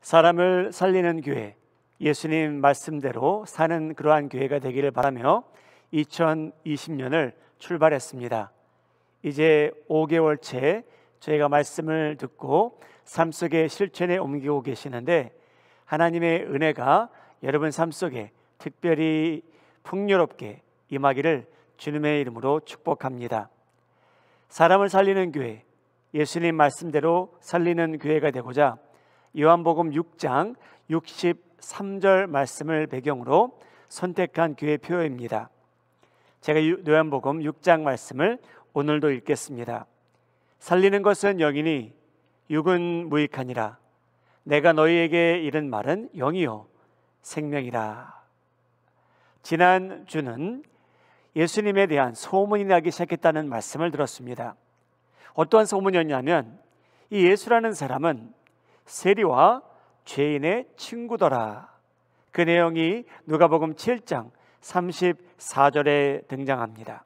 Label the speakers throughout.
Speaker 1: 사람을 살리는 교회, 예수님 말씀대로 사는 그러한 교회가 되기를 바라며 2020년을 출발했습니다. 이제 5개월째 저희가 말씀을 듣고 삶 속의 실천에 옮기고 계시는데, 하나님의 은혜가 여러분 삶 속에 특별히 풍요롭게 임하기를 주님의 이름으로 축복합니다. 사람을 살리는 교회, 예수님 말씀대로 살리는 교회가 되고자 요한복음 6장 63절 말씀을 배경으로 선택한 교회 표어입니다. 제가 요한복음 6장 말씀을 오늘도 읽겠습니다. 살리는 것은 영이니 육은 무익하니라. 내가 너희에게 이른 말은 영이요 생명이라. 지난 주는 예수님에 대한 소문이 나기 시작했다는 말씀을 들었습니다. 어떠한 소문이었냐면, 이 예수라는 사람은 세리와 죄인의 친구더라. 그 내용이 누가복음 7장 34절에 등장합니다.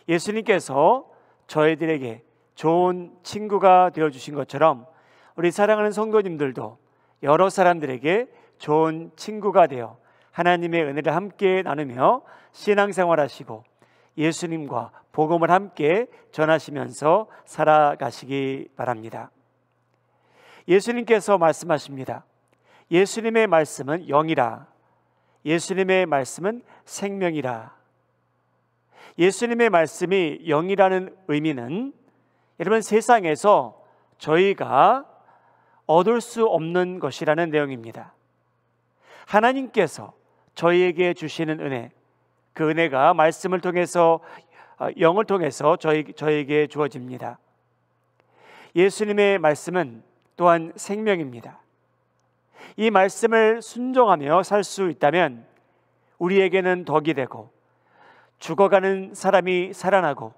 Speaker 1: 예수님께서 저희들에게 좋은 친구가 되어주신 것처럼 우리 사랑하는 성도님들도 여러 사람들에게 좋은 친구가 되어 하나님의 은혜를 함께 나누며 신앙생활하시고 예수님과 복음을 함께 전하시면서 살아가시기 바랍니다. 예수님께서 말씀하십니다. 예수님의 말씀은 영이라. 예수님의 말씀은 생명이라. 예수님의 말씀이 영이라는 의미는, 여러분, 세상에서 저희가 얻을 수 없는 것이라는 내용입니다. 하나님께서 저희에게 주시는 은혜, 그 은혜가 말씀을 통해서, 영을 통해서 저희에게 주어집니다. 예수님의 말씀은 또한 생명입니다. 이 말씀을 순종하며 살 수 있다면 우리에게는 덕이 되고, 죽어가는 사람이 살아나고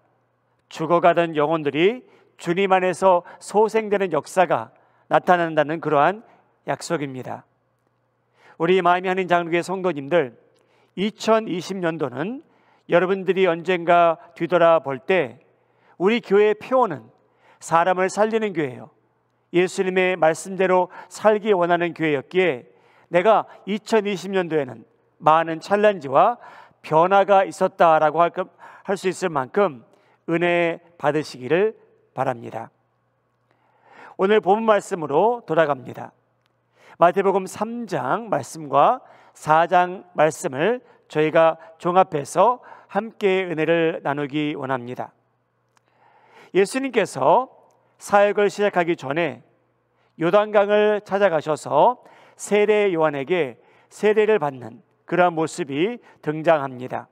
Speaker 1: 죽어가던 영혼들이 주님 안에서 소생되는 역사가 나타난다는 그러한 약속입니다. 우리 마음이 하는 장로교회 성도님들, 2020년도는 여러분들이 언젠가 뒤돌아볼 때 우리 교회의 표어는 사람을 살리는 교회예요. 예수님의 말씀대로 살기 원하는 교회였기에 내가 2020년도에는 많은 챌린지와 변화가 있었다라고 할 수 있을 만큼 은혜 받으시기를 바랍니다. 오늘 본문 말씀으로 돌아갑니다. 마태복음 3장 말씀과 4장 말씀을 저희가 종합해서 함께 은혜를 나누기 원합니다. 예수님께서 사역을 시작하기 전에 요단강을 찾아가셔서 세례 요한에게 세례를 받는 그러한 모습이 등장합니다.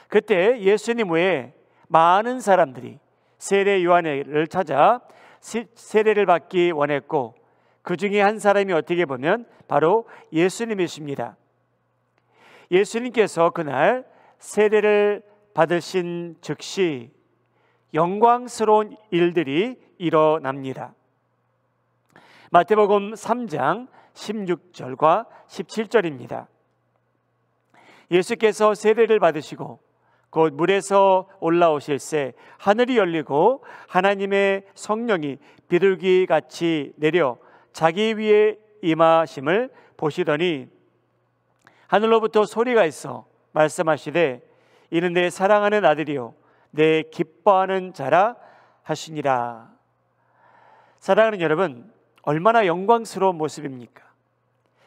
Speaker 1: 그때 예수님 외에 많은 사람들이 세례 요한을 찾아 세례를 받기 원했고, 그 중에 한 사람이 어떻게 보면 바로 예수님이십니다. 예수님께서 그날 세례를 받으신 즉시 영광스러운 일들이 일어납니다. 마태복음 3장 16절과 17절입니다. 예수께서 세례를 받으시고 곧 물에서 올라오실새 하늘이 열리고 하나님의 성령이 비둘기같이 내려 자기 위에 임하심을 보시더니 하늘로부터 소리가 있어 말씀하시되 이는 내 사랑하는 아들이요 내 기뻐하는 자라 하시니라. 사랑하는 여러분, 얼마나 영광스러운 모습입니까?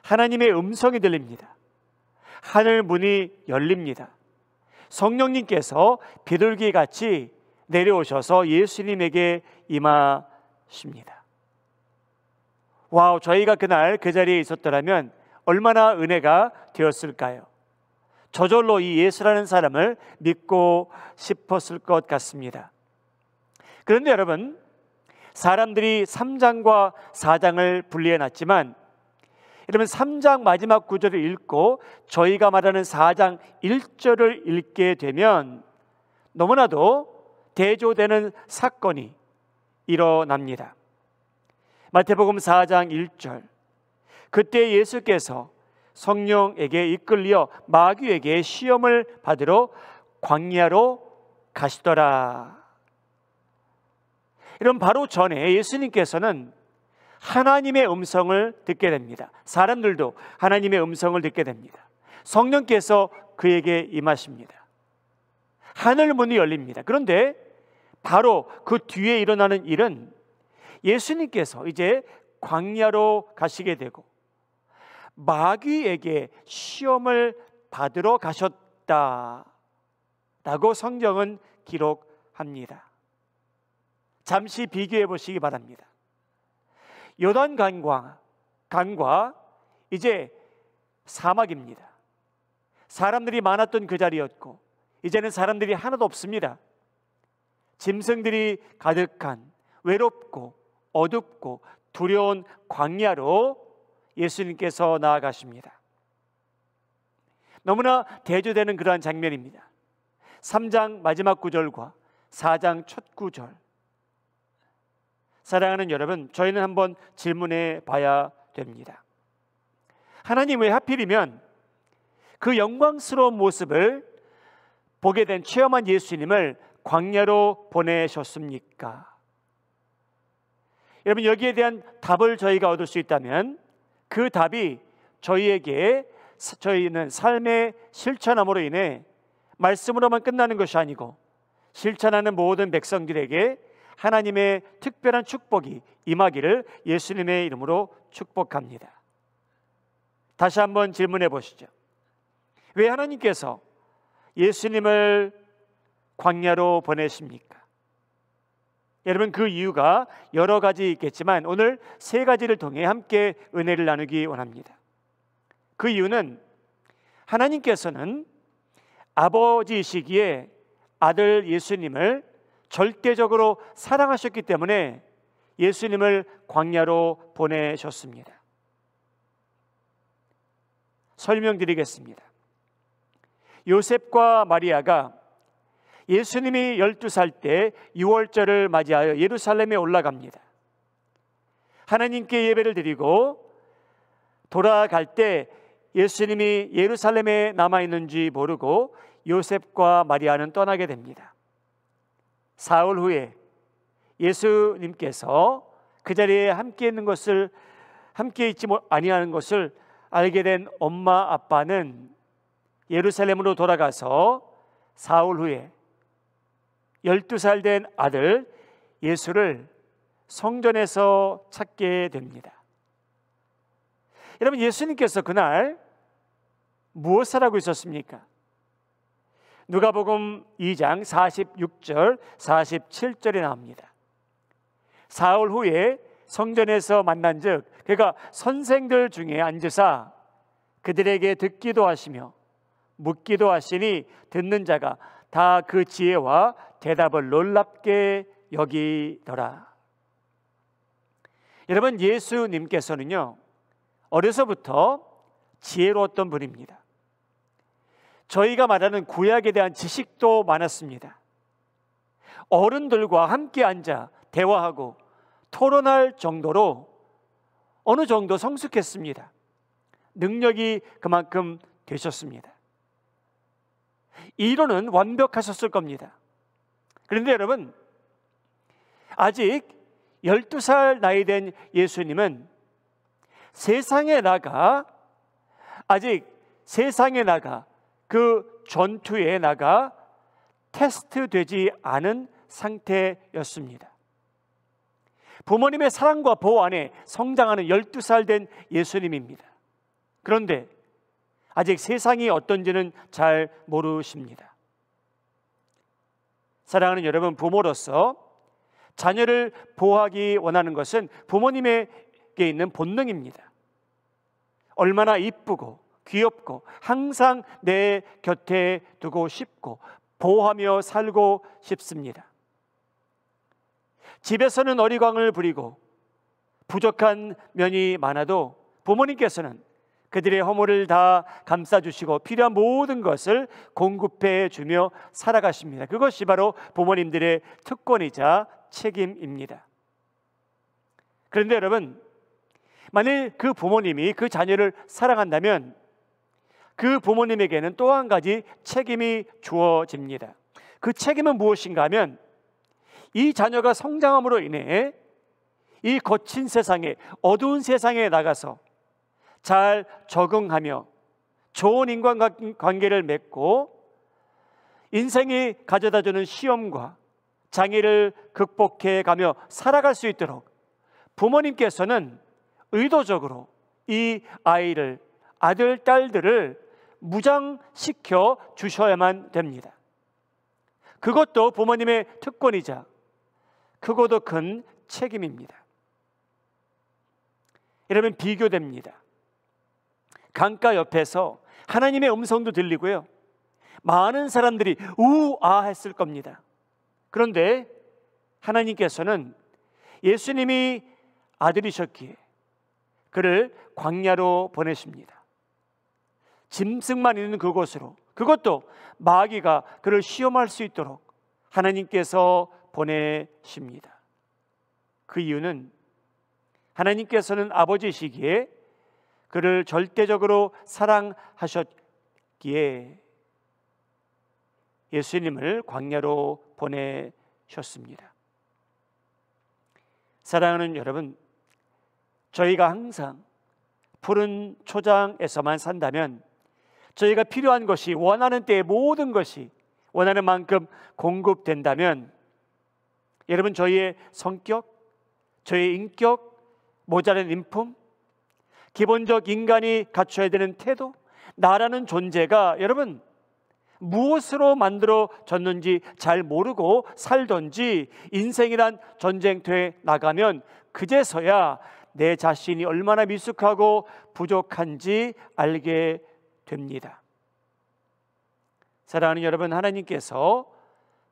Speaker 1: 하나님의 음성이 들립니다. 하늘 문이 열립니다. 성령님께서 비둘기같이 내려오셔서 예수님에게 임하십니다. 와우, 저희가 그날 그 자리에 있었더라면 얼마나 은혜가 되었을까요? 저절로 이 예수라는 사람을 믿고 싶었을 것 같습니다. 그런데 여러분, 사람들이 3장과 4장을 분리해놨지만, 여러분 3장 마지막 구절을 읽고 저희가 말하는 4장 1절을 읽게 되면 너무나도 대조되는 사건이 일어납니다. 마태복음 4장 1절, 그때 예수께서 성령에게 이끌려 마귀에게 시험을 받으러 광야로 가시더라. 이런 바로 전에 예수님께서는 하나님의 음성을 듣게 됩니다. 사람들도 하나님의 음성을 듣게 됩니다. 성령께서 그에게 임하십니다. 하늘 문이 열립니다. 그런데 바로 그 뒤에 일어나는 일은 예수님께서 이제 광야로 가시게 되고 마귀에게 시험을 받으러 가셨다라고 성경은 기록합니다. 잠시 비교해 보시기 바랍니다. 요단 강과 이제 사막입니다. 사람들이 많았던 그 자리였고 이제는 사람들이 하나도 없습니다. 짐승들이 가득한 외롭고 어둡고 두려운 광야로 예수님께서 나아가십니다. 너무나 대조되는 그러한 장면입니다. 3장 마지막 구절과 4장 첫 구절. 사랑하는 여러분, 저희는 한번 질문해 봐야 됩니다. 하나님 왜 하필이면 그 영광스러운 모습을 보게 된 체험한 예수님을 광야로 보내셨습니까? 여러분, 여기에 대한 답을 저희가 얻을 수 있다면 그 답이 저희는 삶의 실천함으로 인해 말씀으로만 끝나는 것이 아니고 실천하는 모든 백성들에게 하나님의 특별한 축복이 임하기를 예수님의 이름으로 축복합니다. 다시 한번 질문해 보시죠. 왜 하나님께서 예수님을 광야로 보내십니까? 여러분, 그 이유가 여러 가지 있겠지만 오늘 세 가지를 통해 함께 은혜를 나누기 원합니다. 그 이유는 하나님께서는 아버지이시기에 아들 예수님을 절대적으로 사랑하셨기 때문에 예수님을 광야로 보내셨습니다. 설명드리겠습니다. 요셉과 마리아가 예수님이 12살 때 유월절을 맞이하여 예루살렘에 올라갑니다. 하나님께 예배를 드리고 돌아갈 때 예수님이 예루살렘에 남아있는지 모르고 요셉과 마리아는 떠나게 됩니다. 사흘 후에 예수님께서 그 자리에 함께 있지 아니하는 것을 알게 된 엄마 아빠는 예루살렘으로 돌아가서 사흘 후에 12살 된 아들 예수를 성전에서 찾게 됩니다. 여러분, 예수님께서 그날 무엇을 하고 있었습니까? 누가복음 2장 46절 47절에 나옵니다. 사흘 후에 성전에서 만난즉 그가 선생들 중에 앉으사 그들에게 듣기도 하시며 묻기도 하시니 듣는 자가 다 그 지혜와 대답을 놀랍게 여기더라. 여러분, 예수님께서는요 어려서부터 지혜로웠던 분입니다. 저희가 말하는 구약에 대한 지식도 많았습니다. 어른들과 함께 앉아 대화하고 토론할 정도로 어느 정도 성숙했습니다. 능력이 그만큼 되셨습니다. 이론은 완벽하셨을 겁니다. 그런데 여러분, 아직 12살 나이 된 예수님은 세상에 나가 그 전투에 나가 테스트되지 않은 상태였습니다. 부모님의 사랑과 보호 안에 성장하는 12살 된 예수님입니다. 그런데 아직 세상이 어떤지는 잘 모르십니다. 사랑하는 여러분, 부모로서 자녀를 보호하기 원하는 것은 부모님에게 있는 본능입니다. 얼마나 이쁘고 귀엽고 항상 내 곁에 두고 싶고 보호하며 살고 싶습니다. 집에서는 어리광을 부리고 부족한 면이 많아도 부모님께서는 그들의 허물을 다 감싸주시고 필요한 모든 것을 공급해 주며 살아가십니다. 그것이 바로 부모님들의 특권이자 책임입니다. 그런데 여러분, 만일 그 부모님이 그 자녀를 사랑한다면 그 부모님에게는 또 한 가지 책임이 주어집니다. 그 책임은 무엇인가 하면 이 자녀가 성장함으로 인해 이 거친 세상에, 어두운 세상에 나가서 잘 적응하며 좋은 인간관계를 맺고 인생이 가져다주는 시험과 장애를 극복해 가며 살아갈 수 있도록 부모님께서는 의도적으로 이 아이를, 아들, 딸들을 무장시켜 주셔야만 됩니다. 그것도 부모님의 특권이자 크고도 큰 책임입니다. 여러분, 비교됩니다. 강가 옆에서 하나님의 음성도 들리고요, 많은 사람들이 우아 했을 겁니다. 그런데 하나님께서는 예수님이 아들이셨기에 그를 광야로 보내십니다. 짐승만 있는 그곳으로, 그것도 마귀가 그를 시험할 수 있도록 하나님께서 보내십니다. 그 이유는 하나님께서는 아버지시기에 그를 절대적으로 사랑하셨기에 예수님을 광야로 보내셨습니다. 사랑하는 여러분, 저희가 항상 푸른 초장에서만 산다면 저희가 필요한 것이 원하는 때에 모든 것이 원하는 만큼 공급된다면 여러분, 저희의 성격, 저희의 인격, 모자란 인품, 기본적 인간이 갖춰야 되는 태도, 나라는 존재가 여러분 무엇으로 만들어졌는지 잘 모르고 살던지 인생이란 전쟁터에 나가면 그제서야 내 자신이 얼마나 미숙하고 부족한지 알게 됩니다. 사랑하는 여러분, 하나님께서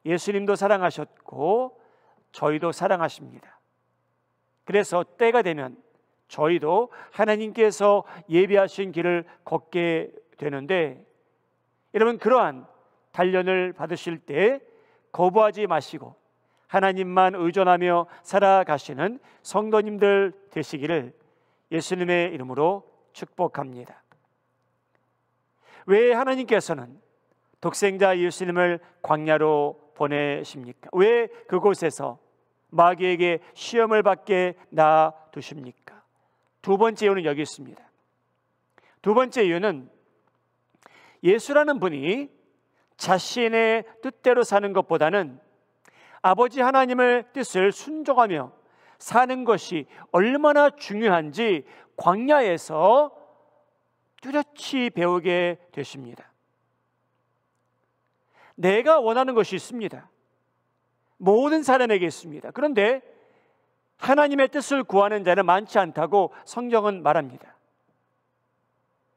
Speaker 1: 예수님도 사랑하셨고 저희도 사랑하십니다. 그래서 때가 되면 저희도 하나님께서 예비하신 길을 걷게 되는데, 여러분, 그러한 단련을 받으실 때 거부하지 마시고 하나님만 의존하며 살아가시는 성도님들 되시기를 예수님의 이름으로 축복합니다. 왜 하나님께서는 독생자 예수님을 광야로 보내십니까? 왜 그곳에서 마귀에게 시험을 받게 놔두십니까? 두 번째 이유는 여기 있습니다. 두 번째 이유는 예수라는 분이 자신의 뜻대로 사는 것보다는 아버지 하나님의 뜻을 순종하며 사는 것이 얼마나 중요한지 광야에서 뚜렷이 배우게 되십니다. 내가 원하는 것이 있습니다. 모든 사람에게 있습니다. 그런데 하나님의 뜻을 구하는 자는 많지 않다고 성경은 말합니다.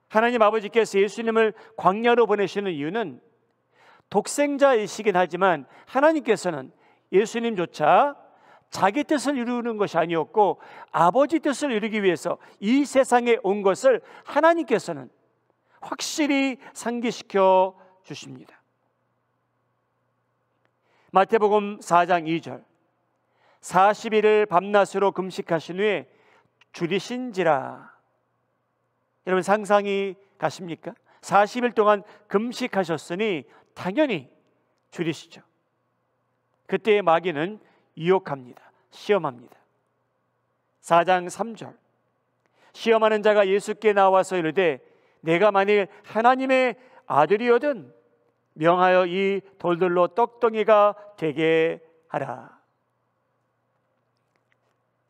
Speaker 1: 하나님 아버지께서 예수님을 광야로 보내시는 이유는 독생자이시긴 하지만 하나님께서는 예수님조차 자기 뜻을 이루는 것이 아니었고 아버지 뜻을 이루기 위해서 이 세상에 온 것을 하나님께서는 확실히 상기시켜 주십니다. 마태복음 4장 2절, 40일을 밤낮으로 금식하신 후에 줄이신지라. 여러분, 상상이 가십니까? 40일 동안 금식하셨으니 당연히 줄이시죠. 그때 마귀는 유혹합니다. 시험합니다. 4장 3절, 시험하는 자가 예수께 나와서 이르되 내가 만일 하나님의 아들이거든 명하여 이 돌들로 떡덩이가 되게 하라.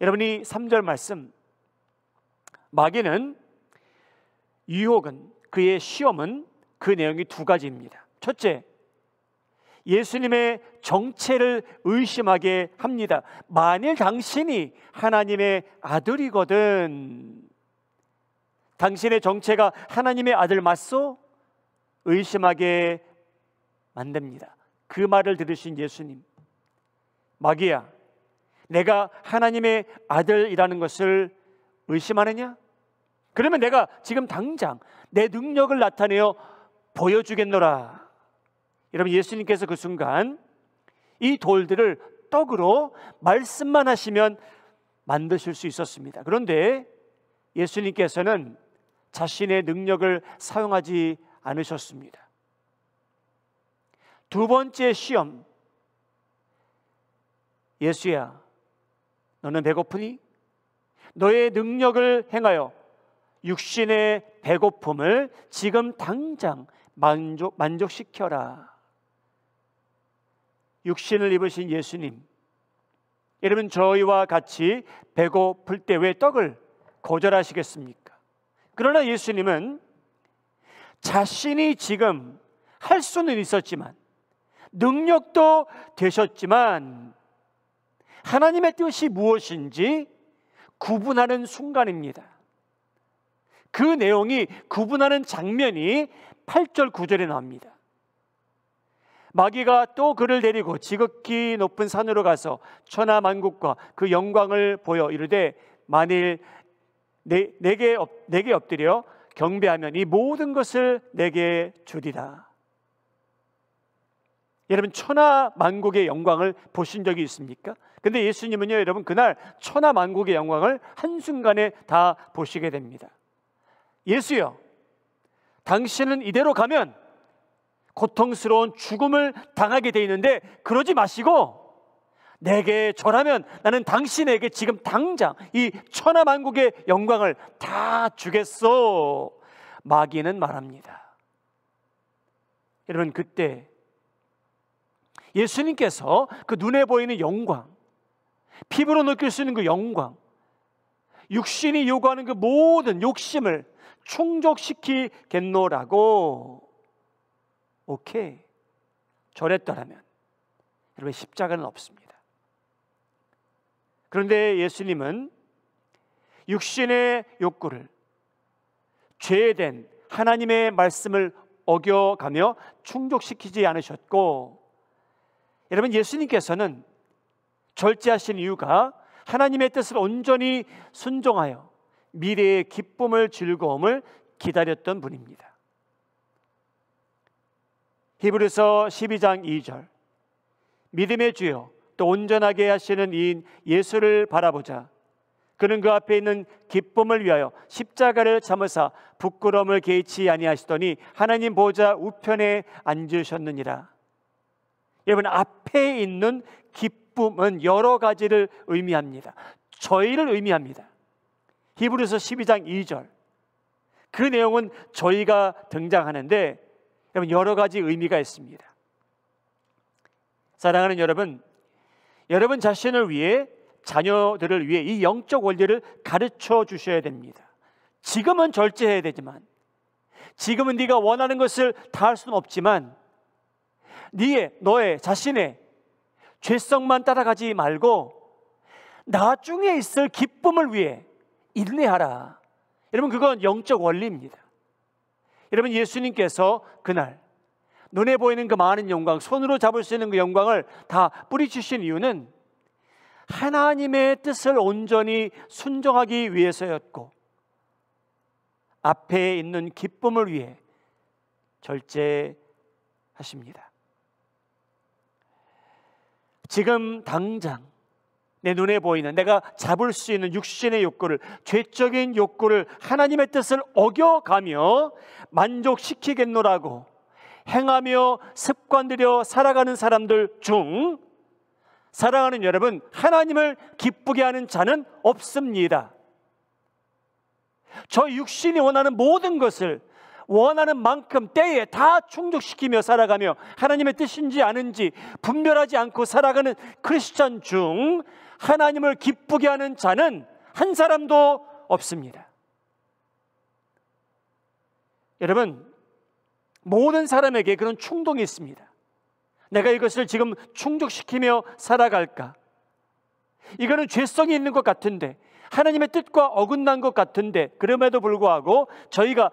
Speaker 1: 여러분이 3절 말씀, 마귀는 유혹은, 그의 시험은 그 내용이 두 가지입니다. 첫째, 예수님의 정체를 의심하게 합니다. 만일 당신이 하나님의 아들이거든, 당신의 정체가 하나님의 아들 맞소? 의심하게 만듭니다. 그 말을 들으신 예수님, 마귀야, 내가 하나님의 아들이라는 것을 의심하느냐? 그러면 내가 지금 당장 내 능력을 나타내어 보여주겠노라. 여러분, 예수님께서 그 순간 이 돌들을 떡으로 말씀만 하시면 만드실 수 있었습니다. 그런데 예수님께서는 자신의 능력을 사용하지 않으셨습니다. 두 번째 시험, 예수야, 너는 배고프니? 너의 능력을 행하여 육신의 배고픔을 지금 당장 만족시켜라. 육신을 입으신 예수님, 여러분 저희와 같이 배고플 때 왜 떡을 거절하시겠습니까? 그러나 예수님은 자신이 지금 할 수는 있었지만, 능력도 되셨지만, 하나님의 뜻이 무엇인지 구분하는 순간입니다. 그 내용이 구분하는 장면이 8절 9절에 나옵니다. 마귀가 또 그를 데리고 지극히 높은 산으로 가서 천하만국과 그 영광을 보여 이르되, 만일 내게 엎드려 경배하면 이 모든 것을 내게 주리라. 여러분 천하만국의 영광을 보신 적이 있습니까? 근데 예수님은요, 여러분 그날 천하만국의 영광을 한순간에 다 보시게 됩니다. 예수여, 당신은 이대로 가면 고통스러운 죽음을 당하게 돼 있는데 그러지 마시고 내게 절하면 나는 당신에게 지금 당장 이 천하만국의 영광을 다 주겠소. 마귀는 말합니다. 여러분 그때 예수님께서 그 눈에 보이는 영광, 피부로 느낄 수 있는 그 영광, 육신이 요구하는 그 모든 욕심을 충족시키겠노라고 오케이 절했더라면 여러분 십자가는 없습니다. 그런데 예수님은 육신의 욕구를 죄된 하나님의 말씀을 어겨가며 충족시키지 않으셨고, 여러분 예수님께서는 절제하신 이유가 하나님의 뜻을 온전히 순종하여 미래의 기쁨을 즐거움을 기다렸던 분입니다. 히브리서 12장 2절, 믿음의 주여 또 온전하게 하시는 이인 예수를 바라보자. 그는 그 앞에 있는 기쁨을 위하여 십자가를 참으사 부끄러움을 개의치 아니하시더니 하나님 보좌 우편에 앉으셨느니라. 여러분 앞에 있는 기쁨은 여러 가지를 의미합니다. 저희를 의미합니다. 히브리서 12장 2절, 그 내용은 저희가 등장하는데 여러분 여러 가지 의미가 있습니다. 사랑하는 여러분, 여러분 자신을 위해, 자녀들을 위해 이 영적 원리를 가르쳐 주셔야 됩니다. 지금은 절제해야 되지만, 지금은 네가 원하는 것을 다 할 수는 없지만, 너의 자신의 죄성만 따라가지 말고 나중에 있을 기쁨을 위해 인내하라. 여러분 그건 영적 원리입니다. 여러분 예수님께서 그날 눈에 보이는 그 많은 영광, 손으로 잡을 수 있는 그 영광을 다 뿌리치신 이유는 하나님의 뜻을 온전히 순종하기 위해서였고, 앞에 있는 기쁨을 위해 절제하십니다. 지금 당장 내 눈에 보이는 내가 잡을 수 있는 육신의 욕구를, 죄적인 욕구를 하나님의 뜻을 어겨가며 만족시키겠노라고 행하며 습관들여 살아가는 사람들 중, 사랑하는 여러분, 하나님을 기쁘게 하는 자는 없습니다. 저 육신이 원하는 모든 것을 원하는 만큼 때에 다 충족시키며 살아가며 하나님의 뜻인지 아닌지 분별하지 않고 살아가는 크리스찬 중 하나님을 기쁘게 하는 자는 한 사람도 없습니다. 여러분, 모든 사람에게 그런 충동이 있습니다. 내가 이것을 지금 충족시키며 살아갈까? 이거는 죄성이 있는 것 같은데, 하나님의 뜻과 어긋난 것 같은데, 그럼에도 불구하고 저희가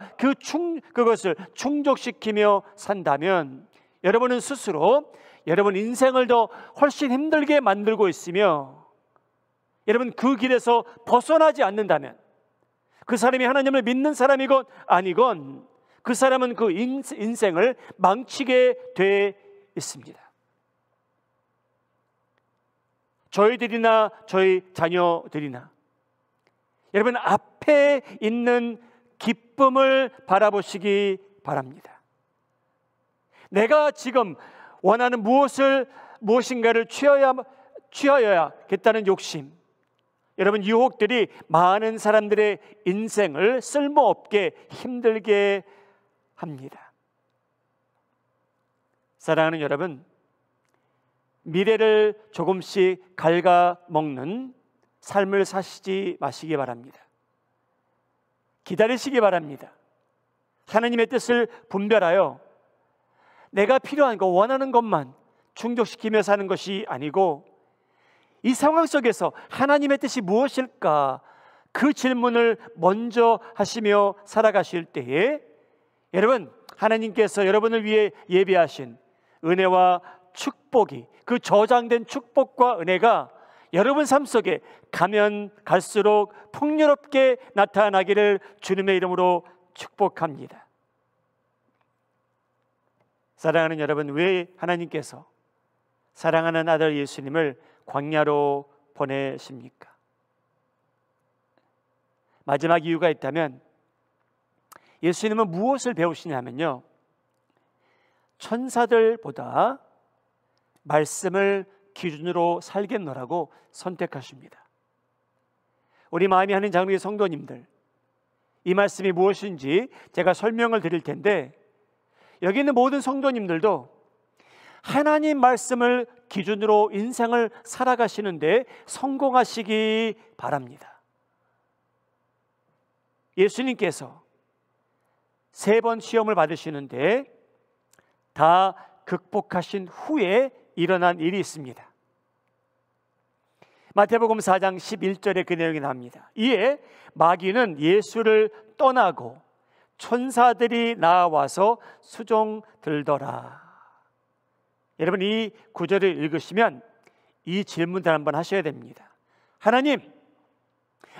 Speaker 1: 그것을 충족시키며 산다면 여러분은 스스로 여러분 인생을 더 훨씬 힘들게 만들고 있으며, 여러분 그 길에서 벗어나지 않는다면 그 사람이 하나님을 믿는 사람이건 아니건 그 사람은 그 인생을 망치게 돼 있습니다. 저희들이나 저희 자녀들이나 여러분 앞에 있는 기쁨을 바라보시기 바랍니다. 내가 지금 원하는 무엇인가를 취하여야겠다는 욕심, 여러분, 유혹들이 많은 사람들의 인생을 쓸모없게 힘들게 합니다. 사랑하는 여러분, 미래를 조금씩 갉아먹는 삶을 사시지 마시기 바랍니다. 기다리시기 바랍니다. 하나님의 뜻을 분별하여 내가 필요한 것, 원하는 것만 충족시키며 사는 것이 아니고, 이 상황 속에서 하나님의 뜻이 무엇일까? 그 질문을 먼저 하시며 살아가실 때에 여러분, 하나님께서 여러분을 위해 예비하신 은혜와 축복이, 그 저장된 축복과 은혜가 여러분 삶 속에 가면 갈수록 풍요롭게 나타나기를 주님의 이름으로 축복합니다. 사랑하는 여러분, 왜 하나님께서 사랑하는 아들 예수님을 광야로 보내십니까? 마지막 이유가 있다면 예수님은 무엇을 배우시냐면요, 천사들보다 말씀을 기준으로 살겠노라고 선택하십니다. 우리 마음이 하는 장로의 성도님들, 이 말씀이 무엇인지 제가 설명을 드릴 텐데, 여기 있는 모든 성도님들도 하나님 말씀을 기준으로 인생을 살아가시는데 성공하시기 바랍니다. 예수님께서 3번 시험을 받으시는데 다 극복하신 후에 일어난 일이 있습니다. 마태복음 4장 11절에 그 내용이 나옵니다. 이에 마귀는 예수를 떠나고 천사들이 나와서 수종들더라. 여러분, 이 구절을 읽으시면 이 질문을 한번 하셔야 됩니다. 하나님,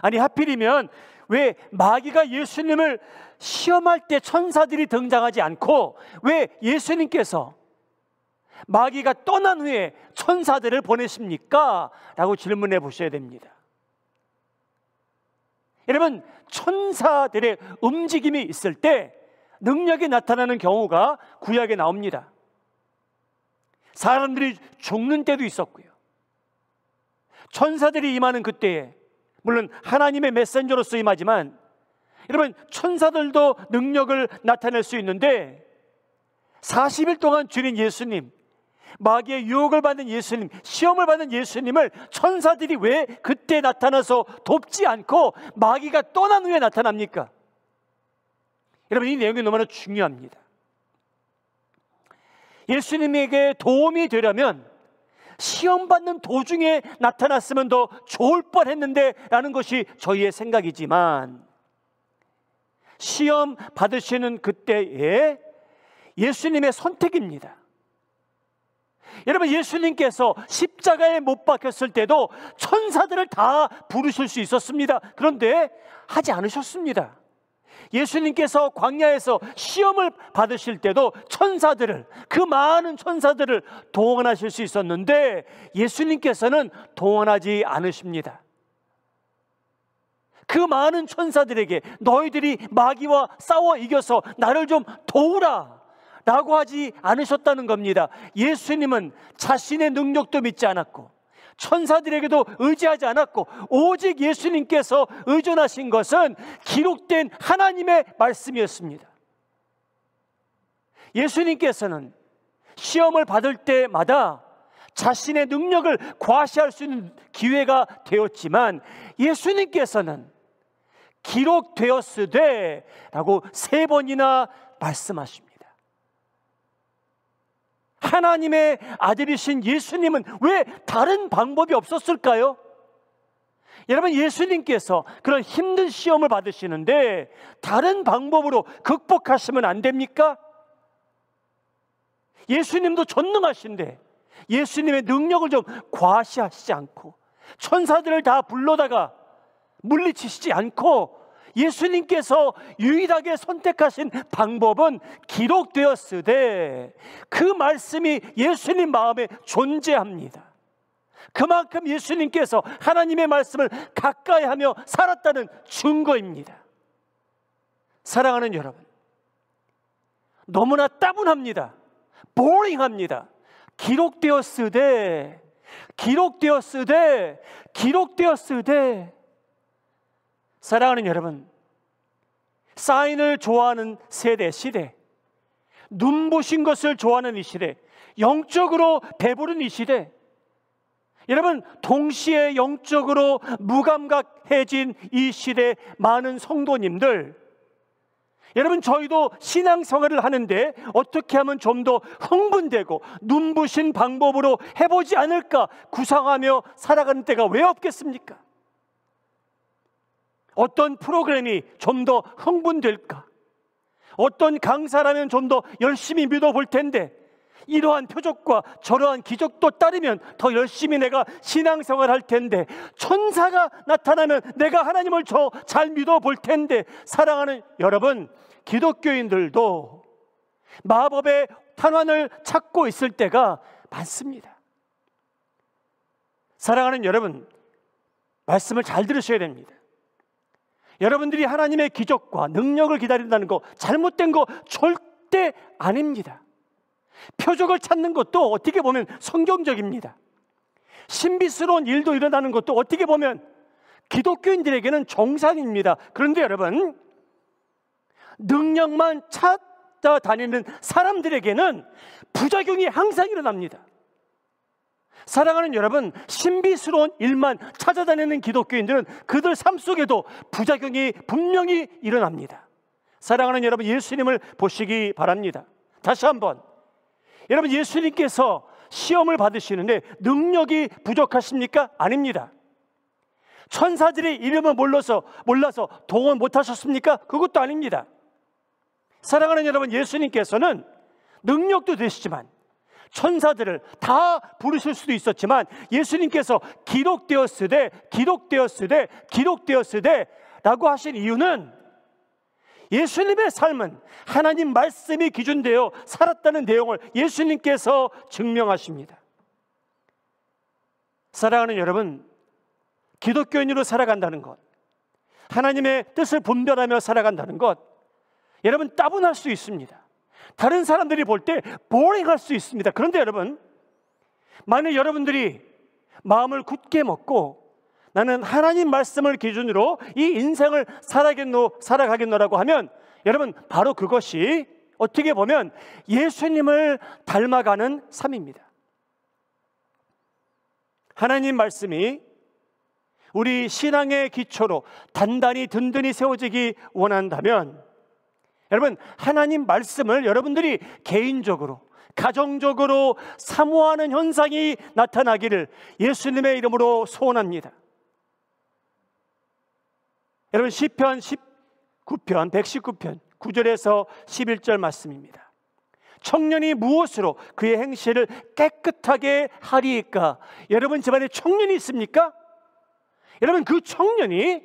Speaker 1: 아니 하필이면 왜 마귀가 예수님을 시험할 때 천사들이 등장하지 않고 왜 예수님께서 마귀가 떠난 후에 천사들을 보내십니까? 라고 질문해 보셔야 됩니다. 여러분, 천사들의 움직임이 있을 때 능력이 나타나는 경우가 구약에 나옵니다. 사람들이 죽는 때도 있었고요, 천사들이 임하는 그때에, 물론 하나님의 메신저로서 임하지만 여러분, 천사들도 능력을 나타낼 수 있는데 40일 동안 주님 예수님, 마귀의 유혹을 받는 예수님, 시험을 받는 예수님을 천사들이 왜 그때 나타나서 돕지 않고 마귀가 떠난 후에 나타납니까? 여러분, 이 내용이 너무나 중요합니다. 예수님에게 도움이 되려면 시험받는 도중에 나타났으면 더 좋을 뻔했는데 라는 것이 저희의 생각이지만, 시험 받으시는 그때에 예수님의 선택입니다. 여러분, 예수님께서 십자가에 못 박혔을 때도 천사들을 다 부르실 수 있었습니다. 그런데 하지 않으셨습니다. 예수님께서 광야에서 시험을 받으실 때도 천사들을, 그 많은 천사들을 동원하실 수 있었는데 예수님께서는 동원하지 않으십니다. 그 많은 천사들에게 너희들이 마귀와 싸워 이겨서 나를 좀 도우라 라고 하지 않으셨다는 겁니다. 예수님은 자신의 능력도 믿지 않았고 천사들에게도 의지하지 않았고 오직 예수님께서 의존하신 것은 기록된 하나님의 말씀이었습니다. 예수님께서는 시험을 받을 때마다 자신의 능력을 과시할 수 있는 기회가 되었지만 예수님께서는 기록되었으되 라고 3번이나 말씀하십니다. 하나님의 아들이신 예수님은 왜 다른 방법이 없었을까요? 여러분, 예수님께서 그런 힘든 시험을 받으시는데 다른 방법으로 극복하시면 안 됩니까? 예수님도 전능하신데 예수님의 능력을 좀 과시하시지 않고 천사들을 다 불러다가 물리치시지 않고 예수님께서 유일하게 선택하신 방법은 기록되었으되 그 말씀이 예수님 마음에 존재합니다. 그만큼 예수님께서 하나님의 말씀을 가까이 하며 살았다는 증거입니다. 사랑하는 여러분, 너무나 따분합니다. 보링합니다. 기록되었으되 기록되었으되, 기록되었으되. 사랑하는 여러분, 사인을 좋아하는 시대, 눈부신 것을 좋아하는 이 시대, 영적으로 배부른 이 시대, 여러분 동시에 영적으로 무감각해진 이 시대 많은 성도님들, 여러분 저희도 신앙생활을 하는데 어떻게 하면 좀 더 흥분되고 눈부신 방법으로 해보지 않을까 구상하며 살아가는 때가 왜 없겠습니까? 어떤 프로그램이 좀 더 흥분될까? 어떤 강사라면 좀 더 열심히 믿어볼 텐데 이러한 표적과 저러한 기적도 따르면 더 열심히 내가 신앙생활 할 텐데, 천사가 나타나면 내가 하나님을 더 잘 믿어볼 텐데. 사랑하는 여러분, 기독교인들도 마법의 탄환을 찾고 있을 때가 많습니다. 사랑하는 여러분, 말씀을 잘 들으셔야 됩니다. 여러분들이 하나님의 기적과 능력을 기다린다는 거 잘못된 거 절대 아닙니다. 표적을 찾는 것도 어떻게 보면 성경적입니다. 신비스러운 일도 일어나는 것도 어떻게 보면 기독교인들에게는 정상입니다. 그런데 여러분, 능력만 찾아다니는 사람들에게는 부작용이 항상 일어납니다. 사랑하는 여러분, 신비스러운 일만 찾아다니는 기독교인들은 그들 삶 속에도 부작용이 분명히 일어납니다. 사랑하는 여러분, 예수님을 보시기 바랍니다. 다시 한번, 여러분 예수님께서 시험을 받으시는데 능력이 부족하십니까? 아닙니다. 천사들의 이름을 몰라서 동원 못하셨습니까? 그것도 아닙니다. 사랑하는 여러분, 예수님께서는 능력도 되시지만 천사들을 다 부르실 수도 있었지만 예수님께서 기록되었으되 라고 하신 이유는 예수님의 삶은 하나님 말씀이 기준되어 살았다는 내용을 예수님께서 증명하십니다. 사랑하는 여러분, 기독교인으로 살아간다는 것, 하나님의 뜻을 분별하며 살아간다는 것, 여러분 따분할 수 있습니다. 다른 사람들이 볼 때 보링할 수 있습니다. 그런데 여러분, 만약 여러분들이 마음을 굳게 먹고 나는 하나님 말씀을 기준으로 이 인생을 살아가겠노라고 하면, 여러분 바로 그것이 어떻게 보면 예수님을 닮아가는 삶입니다. 하나님 말씀이 우리 신앙의 기초로 단단히 든든히 세워지기 원한다면, 여러분 하나님 말씀을 여러분들이 개인적으로 가정적으로 사모하는 현상이 나타나기를 예수님의 이름으로 소원합니다. 여러분 시편 19편 119편 9절에서 11절 말씀입니다. 청년이 무엇으로 그의 행실을 깨끗하게 하리이까? 여러분 집안에 청년이 있습니까? 여러분 그 청년이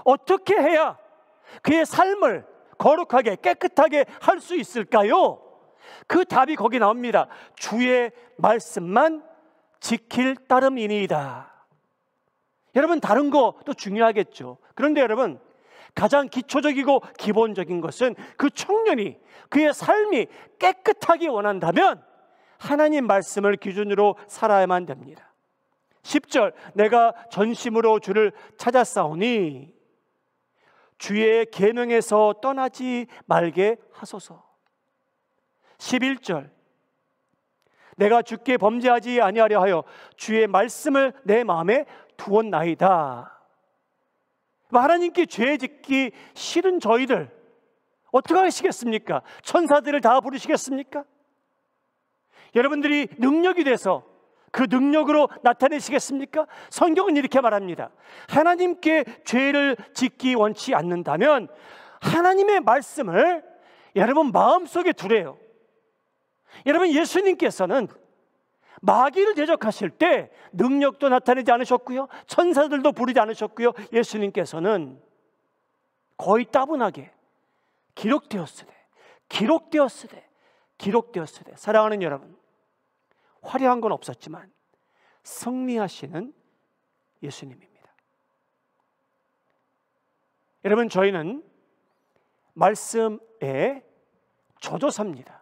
Speaker 1: 어떻게 해야 그의 삶을 거룩하게 깨끗하게 할 수 있을까요? 그 답이 거기 나옵니다. 주의 말씀만 지킬 따름이니이다. 여러분 다른 것도 중요하겠죠. 그런데 여러분 가장 기초적이고 기본적인 것은 그 청년이 그의 삶이 깨끗하게 원한다면 하나님 말씀을 기준으로 살아야만 됩니다. 10절, 내가 전심으로 주를 찾았사오니 주의 계명에서 떠나지 말게 하소서. 11절, 내가 주께 범죄하지 아니하려 하여 주의 말씀을 내 마음에 두었나이다. 하나님께 죄 짓기 싫은 저희들 어떻게 하시겠습니까? 천사들을 다 부르시겠습니까? 여러분들이 능력이 돼서 그 능력으로 나타내시겠습니까? 성경은 이렇게 말합니다. 하나님께 죄를 짓기 원치 않는다면 하나님의 말씀을 여러분 마음속에 두래요. 여러분 예수님께서는 마귀를 대적하실 때 능력도 나타내지 않으셨고요, 천사들도 부르지 않으셨고요. 예수님께서는 거의 따분하게 기록되었으되. 사랑하는 여러분, 화려한 건 없었지만 승리하시는 예수님입니다. 여러분 저희는 말씀에 젖어 삽니다.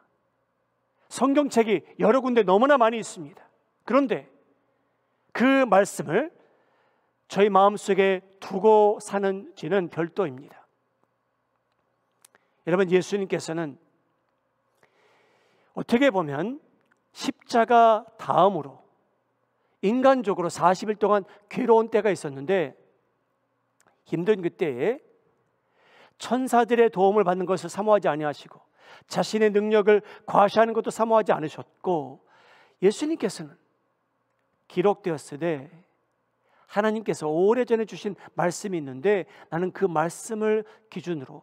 Speaker 1: 성경책이 여러 군데 너무나 많이 있습니다. 그런데 그 말씀을 저희 마음속에 두고 사는지는 별도입니다. 여러분, 예수님께서는 어떻게 보면 십자가 다음으로 인간적으로 40일 동안 괴로운 때가 있었는데, 힘든 그때에 천사들의 도움을 받는 것을 사모하지 아니하시고 자신의 능력을 과시하는 것도 사모하지 않으셨고, 예수님께서는 기록되었으되 하나님께서 오래전에 주신 말씀이 있는데 나는 그 말씀을 기준으로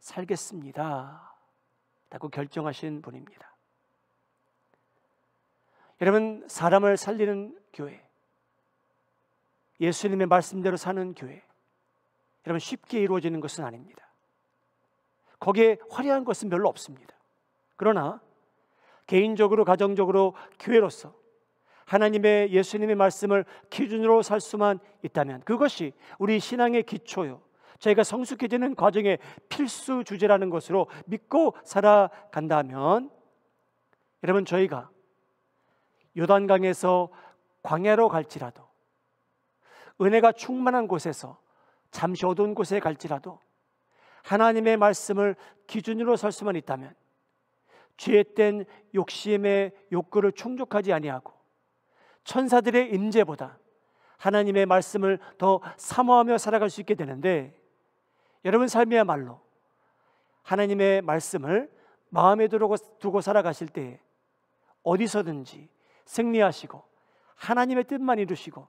Speaker 1: 살겠습니다 라고 결정하신 분입니다. 여러분, 사람을 살리는 교회, 예수님의 말씀대로 사는 교회, 여러분 쉽게 이루어지는 것은 아닙니다. 거기에 화려한 것은 별로 없습니다. 그러나 개인적으로, 가정적으로, 교회로서 하나님의, 예수님의 말씀을 기준으로 살 수만 있다면 그것이 우리 신앙의 기초요, 저희가 성숙해지는 과정의 필수 주제라는 것으로 믿고 살아간다면, 여러분, 저희가 요단강에서 광야로 갈지라도, 은혜가 충만한 곳에서 잠시 어두운 곳에 갈지라도 하나님의 말씀을 기준으로 설 수만 있다면 죄된 욕심의 욕구를 충족하지 아니하고 천사들의 임재보다 하나님의 말씀을 더 사모하며 살아갈 수 있게 되는데, 여러분 삶이야말로 하나님의 말씀을 마음에 두고 살아가실 때에 어디서든지 승리하시고 하나님의 뜻만 이루시고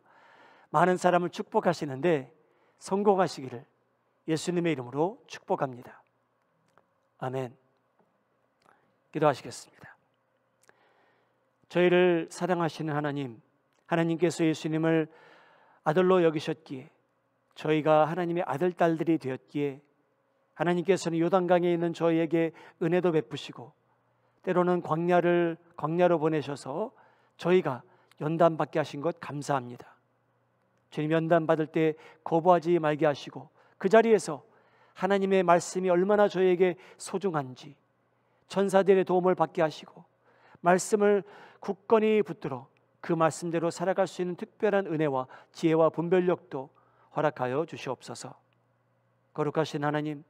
Speaker 1: 많은 사람을 축복하시는데 성공하시기를 예수님의 이름으로 축복합니다. 아멘. 기도하시겠습니다. 저희를 사랑하시는 하나님, 하나님께서 예수님을 아들로 여기셨기에, 저희가 하나님의 아들, 딸들이 되었기에 하나님께서는 요단강에 있는 저희에게 은혜도 베푸시고 때로는 광야로 보내셔서 저희가 연단받게 하신 것 감사합니다. 주님, 연단받을 때 거부하지 말게 하시고 그 자리에서 하나님의 말씀이 얼마나 저희에게 소중한지 천사들의 도움을 받게 하시고 말씀을 굳건히 붙들어 그 말씀대로 살아갈 수 있는 특별한 은혜와 지혜와 분별력도 허락하여 주시옵소서. 거룩하신 하나님,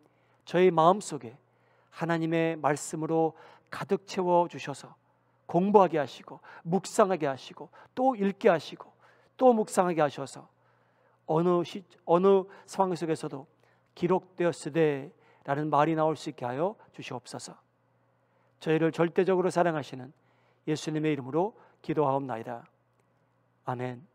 Speaker 1: 저희 마음속에 하나님의 말씀으로 가득 채워 주셔서 공부하게 하시고 묵상하게 하시고 또 읽게 하시고 또 묵상하게 하셔서 어느 상황 속에서도 기록되었으되 라는 말이 나올 수 있게 하여 주시옵소서. 저희를 절대적으로 사랑하시는 예수님의 이름으로 기도하옵나이다. 아멘.